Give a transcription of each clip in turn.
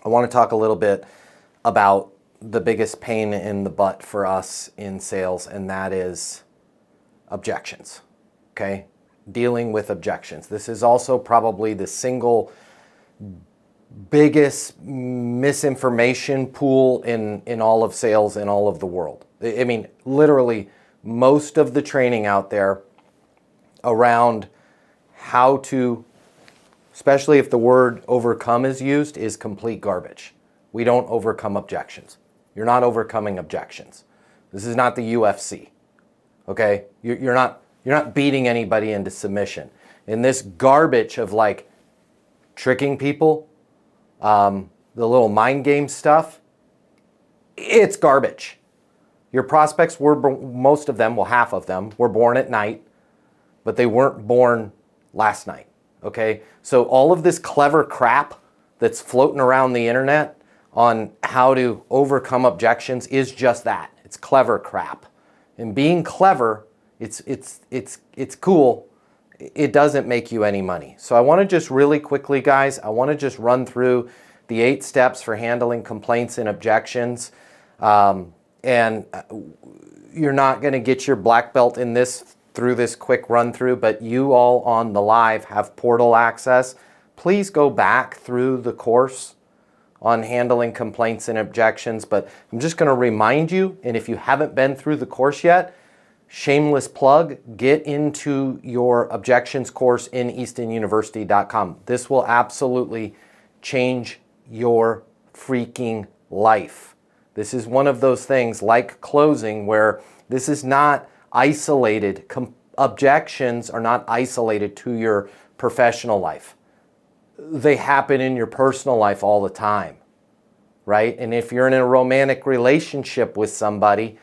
I want to talk a little bit about the biggest pain in the butt for us in sales, and that is objections, okay? Dealing with objections. This is also probably the single biggest misinformation pool in all of sales in all of the world. I mean, literally most of the training out there around how to, especially if the word overcome is used, is complete garbage. We don't overcome objections. You're not overcoming objections. This is not the UFC, okay? You're not beating anybody into submission. In this garbage of like tricking people, the little mind game stuff, it's garbage. Your prospects were, most of them, well, half of them, were born at night, but they weren't born last night, okay? So all of this clever crap that's floating around the internet on how to overcome objections is just that. It's clever crap. And being clever, it's cool. It doesn't make you any money. So I want to just really quickly, guys, I want to just run through the 8 steps for handling complaints and objections. And you're not going to get your black belt in this through this quick run through, but you all on the live have portal access. Please go back through the course on handling complaints and objections, but I'm just going to remind you, and if you haven't been through the course yet, shameless plug, get into your objections course in eastonuniversity.com. This will absolutely change your freaking life. This is one of those things like closing where this is not isolated. Objections are not isolated to your professional life. They happen in your personal life all the time, right? And if you're in a romantic relationship with somebody,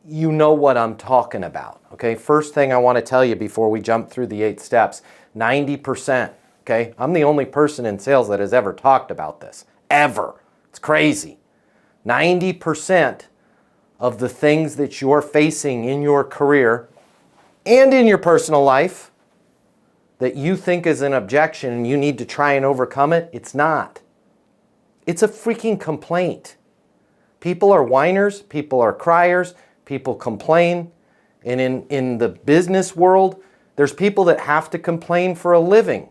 you know what I'm talking about, okay? First thing I want to tell you before we jump through the 8 steps, 90%, okay? I'm the only person in sales that has ever talked about this, ever. It's crazy. 90% of the things that you're facing in your career and in your personal life that you think is an objection and you need to try and overcome it, it's not. It's a freaking complaint. People are whiners, people are criers, people complain. And in the business world, there's people that have to complain for a living,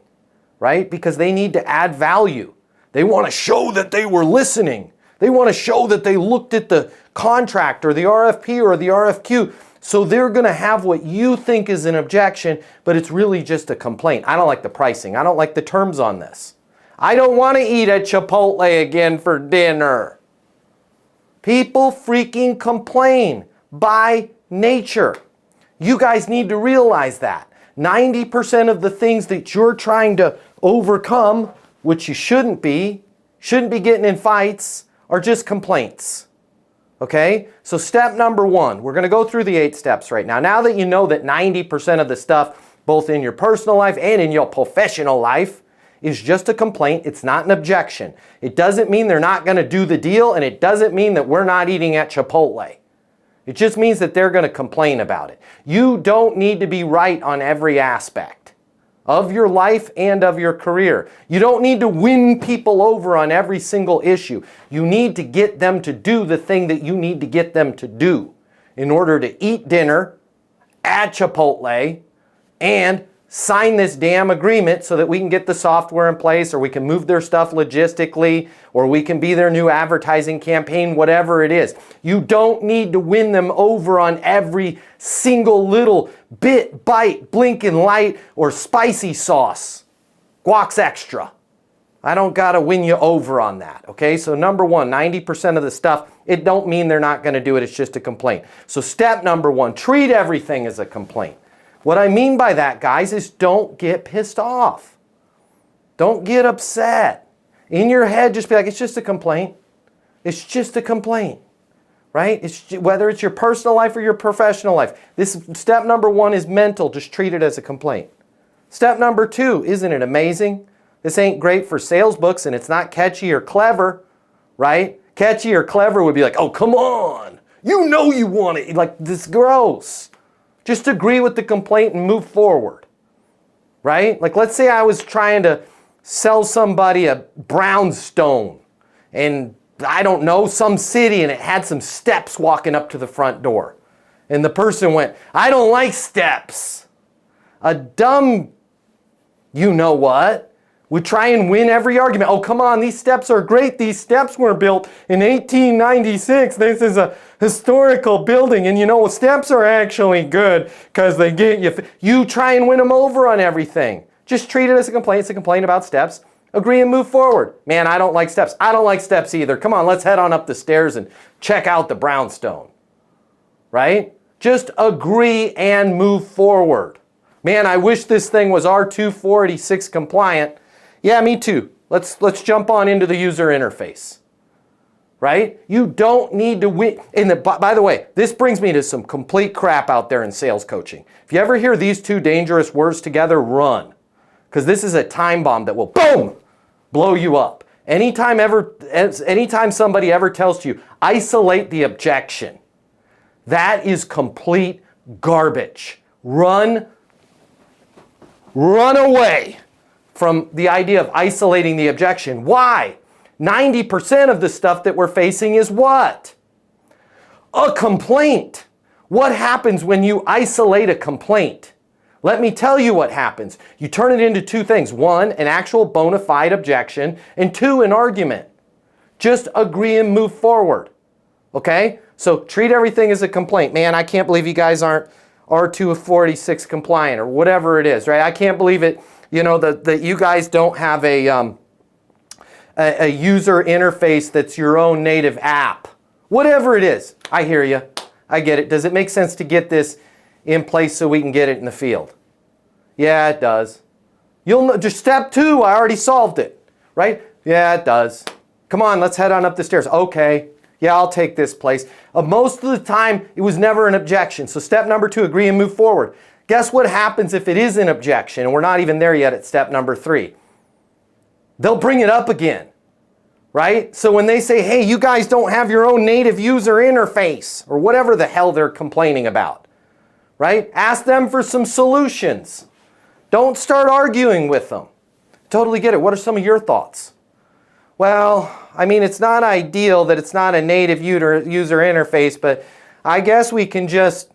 right? Because they need to add value. They want to show that they were listening. They want to show that they looked at the contract or the RFP or the RFQ. So they're going to have what you think is an objection, but it's really just a complaint. I don't like the pricing. I don't like the terms on this. I don't want to eat at Chipotle again for dinner. People freaking complain by nature. You guys need to realize that. 90% of the things that you're trying to overcome, which you shouldn't be getting in fights, are just complaints. Okay? So step number 1, we're going to go through the 8 steps right now. Now that you know that 90% of the stuff, both in your personal life and in your professional life, is just a complaint, it's not an objection. It doesn't mean they're not going to do the deal, and it doesn't mean that we're not eating at Chipotle. It just means that they're going to complain about it. You don't need to be right on every aspect of your life and of your career. You don't need to win people over on every single issue. You need to get them to do the thing that you need to get them to do in order to eat dinner at Chipotle and sign this damn agreement so that we can get the software in place, or we can move their stuff logistically, or we can be their new advertising campaign, whatever it is. You don't need to win them over on every single little bit, bite, blinking light, or spicy sauce. Guac's extra. I don't got to win you over on that, okay? So number 1, 90% of the stuff, it don't mean they're not going to do it. It's just a complaint. So step number 1, treat everything as a complaint. What I mean by that, guys, is don't get pissed off. Don't get upset. In your head, just be like, it's just a complaint. It's just a complaint, right? Whether it's your personal life or your professional life. This step number 1 is mental. Just treat it as a complaint. Step number 2, isn't it amazing? This ain't great for sales books, and it's not catchy or clever, right? Catchy or clever would be like, oh, come on. You know you want it. Like, this is gross. Just agree with the complaint and move forward, right? Like, let's say I was trying to sell somebody a brownstone in, I don't know, some city, and it had some steps walking up to the front door. And the person went, I don't like steps. A dumb, you know what, would try and win every argument. Oh, come on, these steps are great. These steps were built in 1896. This is a historical building. And you know, steps are actually good because they get you. You try and win them over on everything. Just treat it as a complaint. It's a complaint about steps. Agree and move forward. Man, I don't like steps. I don't like steps either. Come on, let's head on up the stairs and check out the brownstone. Right? Just agree and move forward. Man, I wish this thing was R246 compliant. Yeah, me too. Let's jump on into the user interface. Right? You don't need to win. By the way, this brings me to some complete crap out there in sales coaching. If you ever hear these two dangerous words together, run. Because this is a time bomb that will, boom, blow you up. Anytime somebody ever tells you, isolate the objection, that is complete garbage. Run away from the idea of isolating the objection. Why? 90% of the stuff that we're facing is what? A complaint. What happens when you isolate a complaint? Let me tell you what happens. You turn it into two things. One, an actual bona fide objection, and two, an argument. Just agree and move forward. Okay? So treat everything as a complaint. Man, I can't believe you guys aren't R246 compliant or whatever it is, right? I can't believe it, you know, that you guys don't have a user interface that's your own native app. Whatever it is. I hear you. I get it. Does it make sense to get this in place so we can get it in the field? Yeah, it does. You'll know, just step 2, I already solved it, right? Yeah, it does. Come on, let's head on up the stairs. Okay. Yeah, I'll take this place. Most of the time, it was never an objection. So step number 2, agree and move forward. Guess what happens if it is an objection and we're not even there yet at step number 3? They'll bring it up again, right? So when they say, hey, you guys don't have your own native user interface or whatever the hell they're complaining about, right? Ask them for some solutions. Don't start arguing with them. Totally get it. What are some of your thoughts? Well, I mean, it's not ideal that it's not a native user interface, but I guess we can just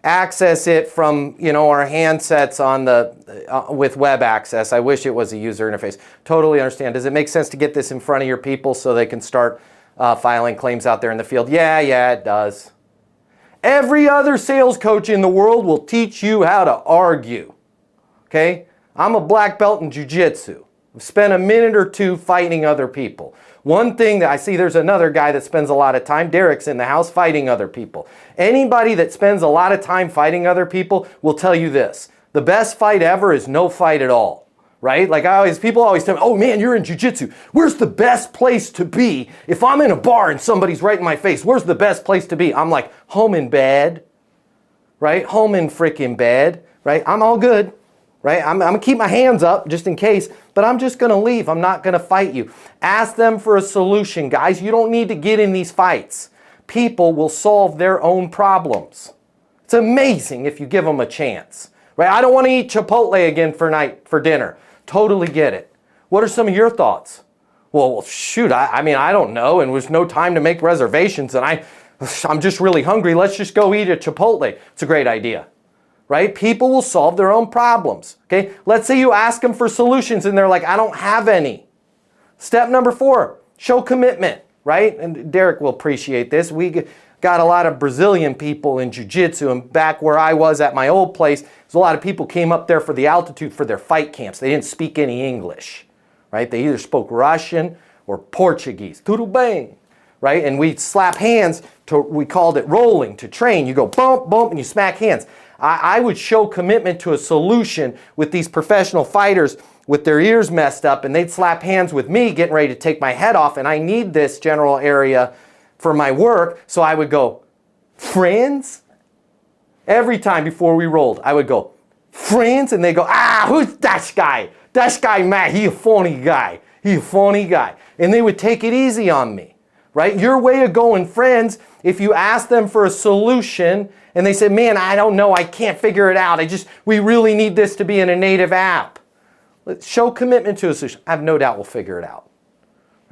access it from, you know, our handsets on the with web access. I wish it was a user interface. Totally understand. Does it make sense to get this in front of your people so they can start filing claims out there in the field? Yeah, it does. Every other sales coach in the world will teach you how to argue. Okay? I'm a black belt in jiu-jitsu. I've spent a minute or two fighting other people. One thing that I see, there's another guy that spends a lot of time, Derek's in the house, fighting other people. Anybody that spends a lot of time fighting other people will tell you this. The best fight ever is no fight at all, right? Like people always tell me, oh man, you're in jiu-jitsu. Where's the best place to be? If I'm in a bar and somebody's right in my face, where's the best place to be? I'm like, home in bed, right? Home in freaking bed, right? I'm all good. Right? I'm going to keep my hands up just in case, but I'm just going to leave. I'm not going to fight you. Ask them for a solution, guys. You don't need to get in these fights. People will solve their own problems. It's amazing if you give them a chance. Right? I don't want to eat Chipotle again for dinner. Totally get it. What are some of your thoughts? Well, shoot, I mean, I don't know, and there's no time to make reservations, and I'm just really hungry. Let's just go eat at Chipotle. It's a great idea. Right? People will solve their own problems. Okay? Let's say you ask them for solutions and they're like, I don't have any. Step number 4, show commitment. Right? And Derek will appreciate this. We got a lot of Brazilian people in jiu-jitsu, and back where I was at my old place, there's a lot of people came up there for the altitude for their fight camps. They didn't speak any English. Right? They either spoke Russian or Portuguese. Tudo bem. Right? And we'd slap hands, we called it rolling to train. You go bump, bump, and you smack hands. I would show commitment to a solution with these professional fighters with their ears messed up, and they'd slap hands with me getting ready to take my head off, and I need this general area for my work. So I would go, friends? Every time before we rolled, I would go, friends? And they go, who's that guy? That guy, Matt, he a funny guy. He a funny guy. And they would take it easy on me, right? Your way of going, friends, if you ask them for a solution and they say, man, I don't know, I can't figure it out. We really need this to be in a native app. Let's show commitment to a solution. I have no doubt we'll figure it out.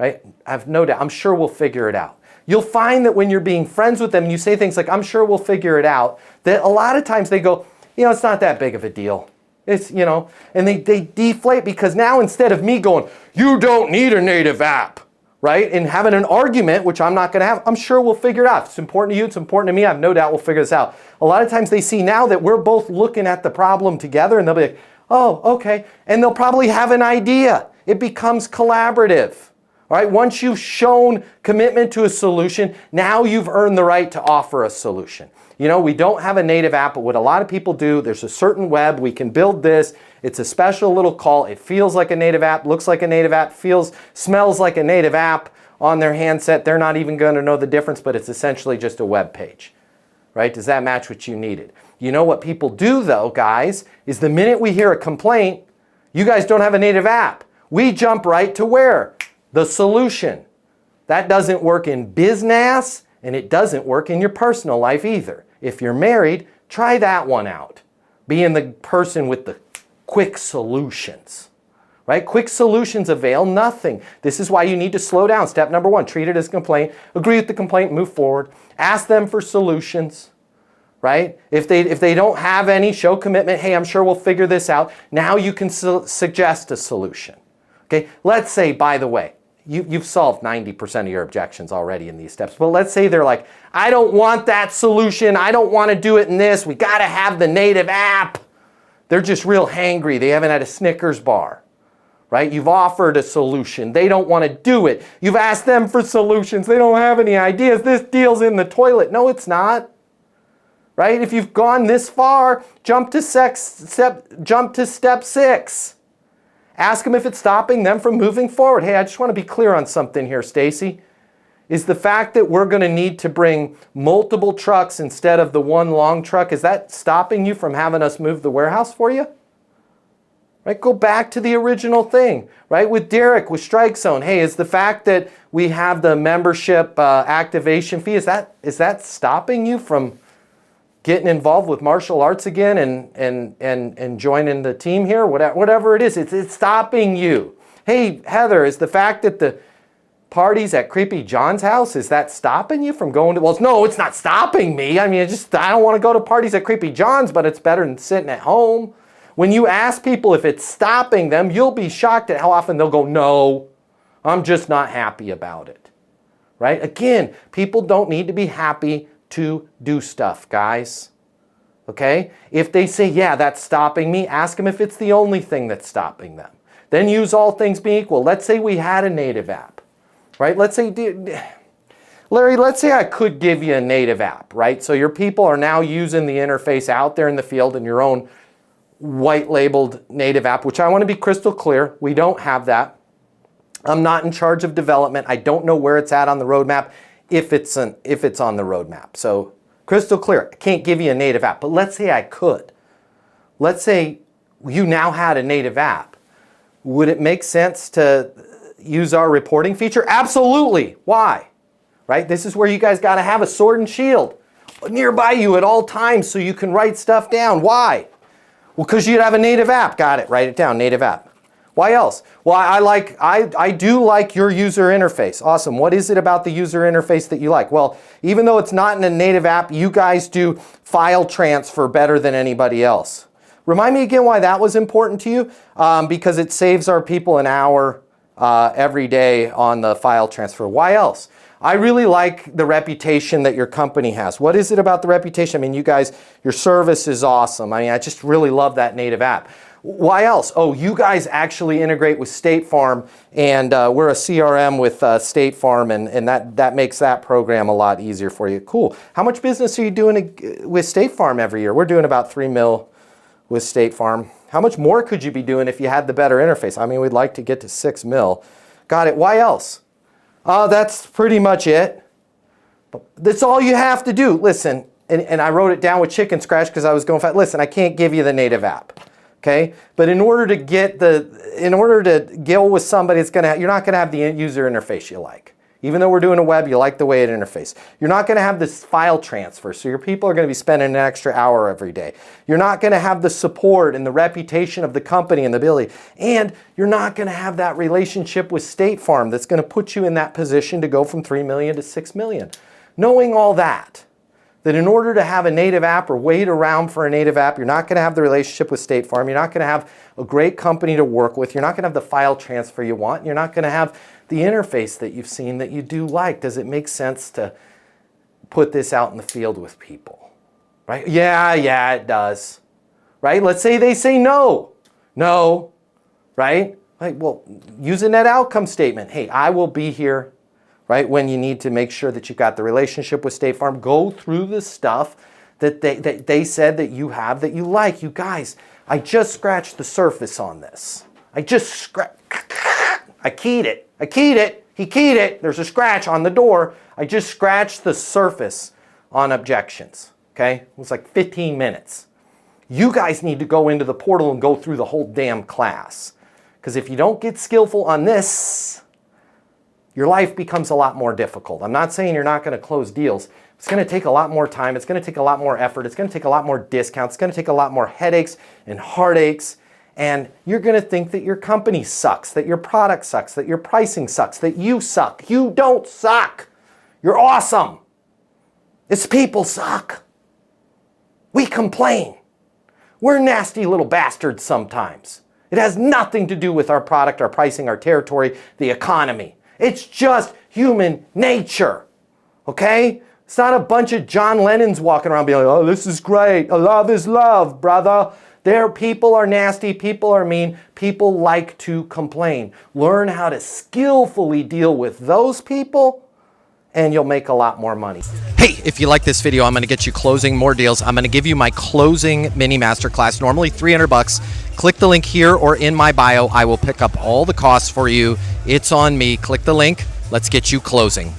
right? I have no doubt. I'm sure we'll figure it out. You'll find that when you're being friends with them and you say things like, I'm sure we'll figure it out, that a lot of times they go, it's not that big of a deal. It's, and they deflate, because now instead of me going, you don't need a native app, right? And having an argument, which I'm not going to have, I'm sure we'll figure it out. If it's important to you, it's important to me. I have no doubt we'll figure this out. A lot of times they see now that we're both looking at the problem together, and they'll be like, oh, okay. And they'll probably have an idea. It becomes collaborative. All right, once you've shown commitment to a solution, now you've earned the right to offer a solution. We don't have a native app, but what a lot of people do, there's a certain web, we can build this. It's a special little call. It feels like a native app, looks like a native app, smells like a native app on their handset. They're not even going to know the difference, but it's essentially just a web page. Right? Does that match what you needed? What people do though, guys, is the minute we hear a complaint, you guys don't have a native app. We jump right to where? The solution. That doesn't work in business, and it doesn't work in your personal life either. If you're married, try that one out. Being the person with the quick solutions. Right? Quick solutions avail nothing. This is why you need to slow down. Step number 1, treat it as a complaint. Agree with the complaint, move forward. Ask them for solutions. Right? If they don't have any, show commitment. Hey, I'm sure we'll figure this out. Now you can suggest a solution. Okay? Let's say, by the way, you've solved 90% of your objections already in these steps. But let's say they're like, I don't want that solution. I don't want to do it in this. We got to have the native app. They're just real hangry. They haven't had a Snickers bar. Right? You've offered a solution. They don't want to do it. You've asked them for solutions. They don't have any ideas. This deal's in the toilet. No, it's not. Right? If you've gone this far, jump to step 6. Ask them if it's stopping them from moving forward. Hey, I just want to be clear on something here, Stacy. Is the fact that we're going to need to bring multiple trucks instead of the one long truck, is that stopping you from having us move the warehouse for you? Right? Go back to the original thing. Right? With Derek, with Strike Zone. Hey, is the fact that we have the membership activation fee, is that stopping you from getting involved with martial arts again and joining the team here? Whatever it is, it's stopping you. Hey, Heather, is the fact that the party's at Creepy John's house, is that stopping you from going to, well, no, it's not stopping me. I mean, I don't want to go to parties at Creepy John's, but it's better than sitting at home. When you ask people if it's stopping them, you'll be shocked at how often they'll go, no, I'm just not happy about it. Right? Again, people don't need to be happy to do stuff, guys. Okay? If they say, yeah, that's stopping me, ask them if it's the only thing that's stopping them. Then use all things being equal. Let's say we had a native app, right? Let's say, Larry, let's say I could give you a native app, right? So your people are now using the interface out there in the field in your own white labeled native app, which I want to be crystal clear. We don't have that. I'm not in charge of development. I don't know where it's at on the roadmap, if it's on the roadmap. So crystal clear, I can't give you a native app, but let's say I could. Let's say you now had a native app. Would it make sense to use our reporting feature? Absolutely. Why? Right? This is where you guys got to have a sword and shield nearby you at all times so you can write stuff down. Why? Well, because you'd have a native app. Got it. Write it down. Native app. Why else? Well, I do like your user interface. Awesome. What is it about the user interface that you like? Well, even though it's not in a native app, you guys do file transfer better than anybody else. Remind me again why that was important to you. Because it saves our people an hour every day on the file transfer. Why else? I really like the reputation that your company has. What is it about the reputation? I mean, you guys, your service is awesome. I mean, I just really love that native app. Why else? Oh, you guys actually integrate with State Farm, and we're a CRM with State Farm, and that makes that program a lot easier for you. Cool. How much business are you doing with State Farm every year? We're doing about $3 million with State Farm. How much more could you be doing if you had the better interface? I mean, we'd like to get to $6 million. Got it. Why else? That's pretty much it. That's all you have to do. Listen, and I wrote it down with chicken scratch because I was going fast. Listen, I can't give you the native app. Okay, but in order to deal with somebody, you're not going to have the user interface you like. Even though we're doing a web, you like the way it interfaces. You're not going to have this file transfer, so your people are going to be spending an extra hour every day. You're not going to have the support and the reputation of the company and the ability. And you're not going to have that relationship with State Farm that's going to put you in that position to go from 3 million to 6 million. Knowing all that in order to have a native app or wait around for a native app, you're not going to have the relationship with State Farm. You're not going to have a great company to work with. You're not going to have the file transfer you want. You're not going to have the interface that you've seen that you do like. Does it make sense to put this out in the field with people? Right? Yeah, it does. Right? Let's say they say no. No. Right? Like, well, use a net outcome statement. Hey, I will be here, right, when you need to make sure that you've got the relationship with State Farm. Go through the stuff that they said that you have that you like. You guys, I just scratched the surface on this. I keyed it. He keyed it. There's a scratch on the door. I just scratched the surface on objections. Okay? It was like 15 minutes. You guys need to go into the portal and go through the whole damn class. Because if you don't get skillful on this, your life becomes a lot more difficult. I'm not saying you're not going to close deals. It's going to take a lot more time. It's going to take a lot more effort. It's going to take a lot more discounts. It's going to take a lot more headaches and heartaches. And you're going to think that your company sucks, that your product sucks, that your pricing sucks, that you suck. You don't suck. You're awesome. It's people suck. We complain. We're nasty little bastards sometimes. It has nothing to do with our product, our pricing, our territory, the economy. It's just human nature, okay? It's not a bunch of John Lennons walking around being like, oh, this is great. Love is love, brother. People are nasty. People are mean. People like to complain. Learn how to skillfully deal with those people, and you'll make a lot more money. Hey, if you like this video, I'm going to get you closing more deals. I'm going to give you my closing mini masterclass, normally $300. Click the link here or in my bio. I will pick up all the costs for you. It's on me. Click the link. Let's get you closing.